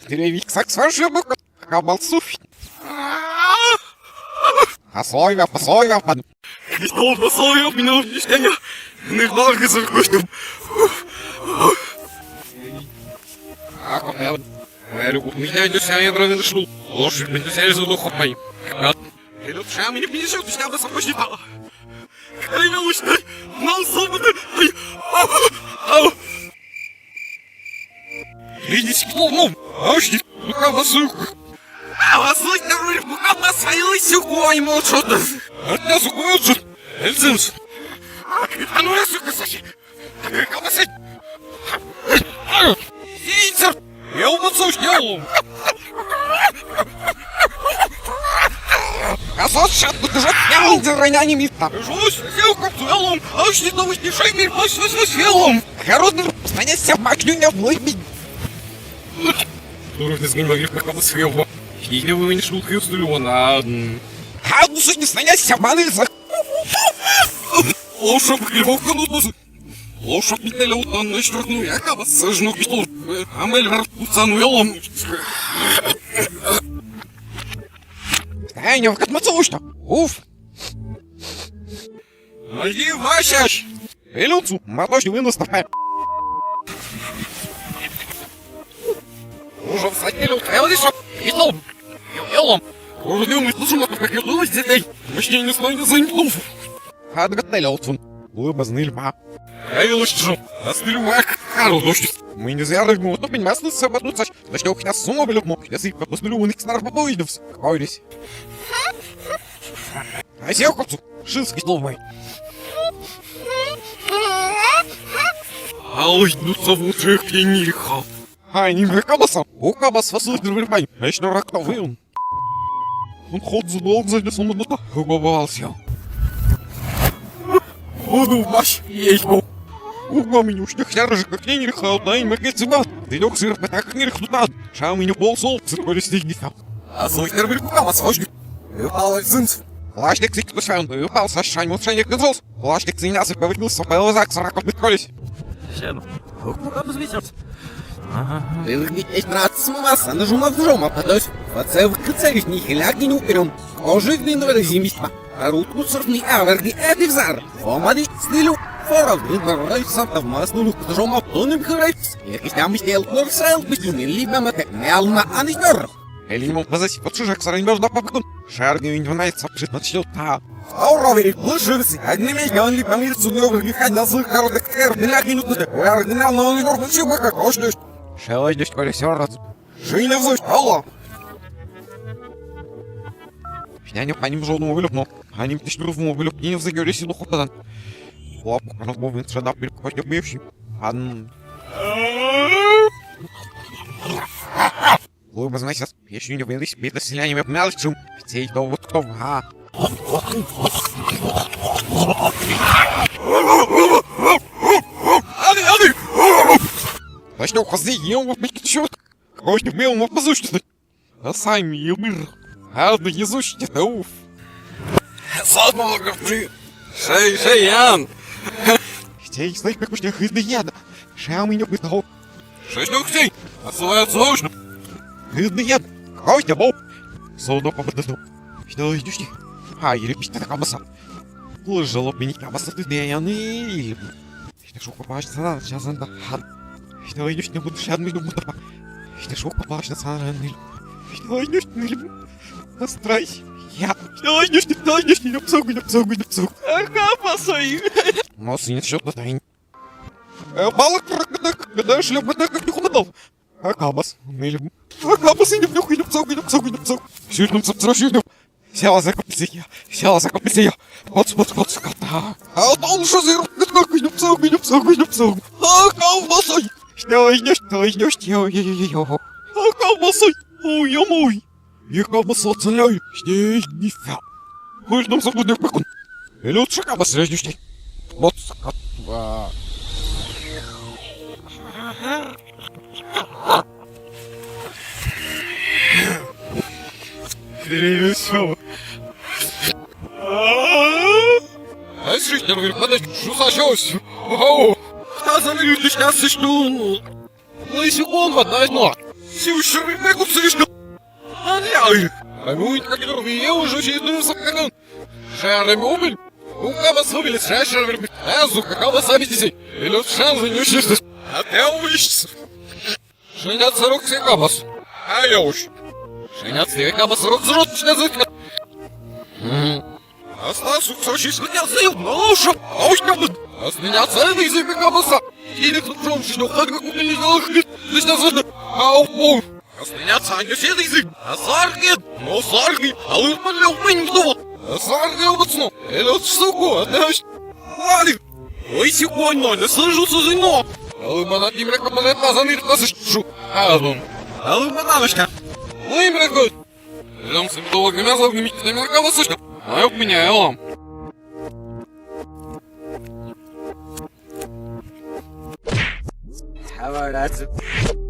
Деревик саксважем, кабалсуф. Пословия, Христос пословия меня объяснения. Не благо за костюм. Меня не вся ядра не нашел. Лошадь меня вся из одного хопай. Идут шами не принесет, я бы собой считала. Какая научная, нам свобода. Видите, клоуном, научный, рука басуха. А вас слышно, рука басуха, сухой молчат. Одна сухой молчат. Эльзинс. А ну я сука, Саши. Колбасать. Синцер. Я умацу снял. Косот держать снял, дерня не миста. Жусь, сел как целом, а уж не думаешь, не шей мир, пусть селом. Хородный, станется маклю не влыбить. Дурак, не говоришь, как он съел. Если вы не шуткой устулю, а... А ну что не станется маныльза. Лошак грибовка нутузы. Лошак метеля утанна штурну, я каба сажну киту. Амель рартуцану елом. Эй, не вкатмацу что? Уф. Найди Васяш. Элюцу, моточный вынос на Уже в садилю, я лишь киту. Елом. Уже не умеешь, слушай, как я думаю, детей. Почти не знаю, не заметнув. Адгатель отцун. Лыбазныль ма. Я лучше, остылювак, хороший. Мы не зря мы вот понимаем, что собраться. Да что хотя сумма блюд мог, если посмотрю у них снаружи побоидовс. Какой здесь? А сел копцу, шинский стол мой. Ой, ну совутых пьяниха. А не кабаса. У кабас фасует нормально. А еще рак то выл. Он ход задолг за лесом одно. Уговался. Буду ваш ейку. Угла менюш, не хляр же, как не рехал, да и макет зима. Ты лег сыр, так не рехнут надо. Шам меня пол сол, цирколи стигни там. А свой термин кукама свой. Выпал зинц. Лашник сик пошел, выпал со шань, молчание гнзос. Лашник синясы повыгнулся, пэлзак, сороков битколись. Сяну. Кукама звезет. Ты выглядишь нравится вас, а нажимав жома, подось. Оце в кицерих не хиляки не упрем. Ожив виновали зимиства. А рутку сорвни аверги эти взар. Омади стилю. Форал винварой сам в масну жома тонем храйц. Який там стел норсел битюни либо мате мелна анигер. Или не мог позаси под чужак сарань должна попадун. Шарги винванается, пшит начнет та. Ауровери, лучше одними миллионами по миру судьёвых лихать на злых коротых кэр, миллиард минут на такой оригинал, но он не должен чего как ошдешь. Шелой дождь колесер раз. Жили взуть, алло. Шняню по ним жодному вылюбнул. Они мне шнурвому вылюб, не взагали силу хопадан. Лапу, разбовын, среда перекупать обмевший. Ан... Луба, значит, еще не вынес, бедно селянами обмялчим. Детей то вот кто, а. Да что, хозы, ем, вот быть чё? Какой не умел, вот позучно. А сами юмыр. Адно язучите, да уф. Садного говцы. Шей-шей-ян. Детей, знаешь, как уж не хызды яда. Шау меня бытал. Шесть-нюхтей. Отсылают сложно. Хызды яд. Какой не боб. Солдо победил. Что идешь ты? А, или пить на кабаса. Лыжало меня кабаса ты дэяны. Что шука пашется на сейчас это хан. Что идешь не буду шад между мутапа. Что шука пашется на ранный. Что идешь не настрой. Я. Что идешь не псок. Ага, посой. Мос не счет на тайн. Балок когда шлёпа как не худал. А кабас. А кабас и не псок. Сюрным сапсрашью. Села за копция. Вот, кота. А он что за как псок. А кабасой. Что идешь, ё-ё-ё. А кабасой. Ой, я мой. Я кабаса оцеляю. Здесь не фя. Вы нам забудем пекун. И лучше кабас режущий. Вот, кота. Перевесёл. А шишня, подожди, что случилось? Оу! А за люди сейчас что? Ну и секунд, одна из ног. всю щербы бегут слишком. Аляй, поймут, как я уже очередную сакаган. Шарами убыль. У кого субили шашерами, азука, кого сами здесь. Или от шанса не учишься. А ты увидишься. Шенят 40 секабас. А я уж. Шенят 40 кабас, 40 зрот, шенят зрот. Остался сочи шенят зрот, но уж. А уж как бы. Осненят цены языка кабаса. Или кто жом, что как купили залахли. Шенят зрот. Ау, ау. Осненят цены все язык. А сарги, но сарги. А вы малел мэнь вдова. Сарги обоцно. Или от суку, отдаешь. Вали. Ой, сегодня, не слышу сузыно. Але мене Дімряка мене назамір насишу. Але бананочка. Ну, Дімряка. Лям собі довго м'язав, не міть Дімряка висушка. А я обміняю вам. How about that?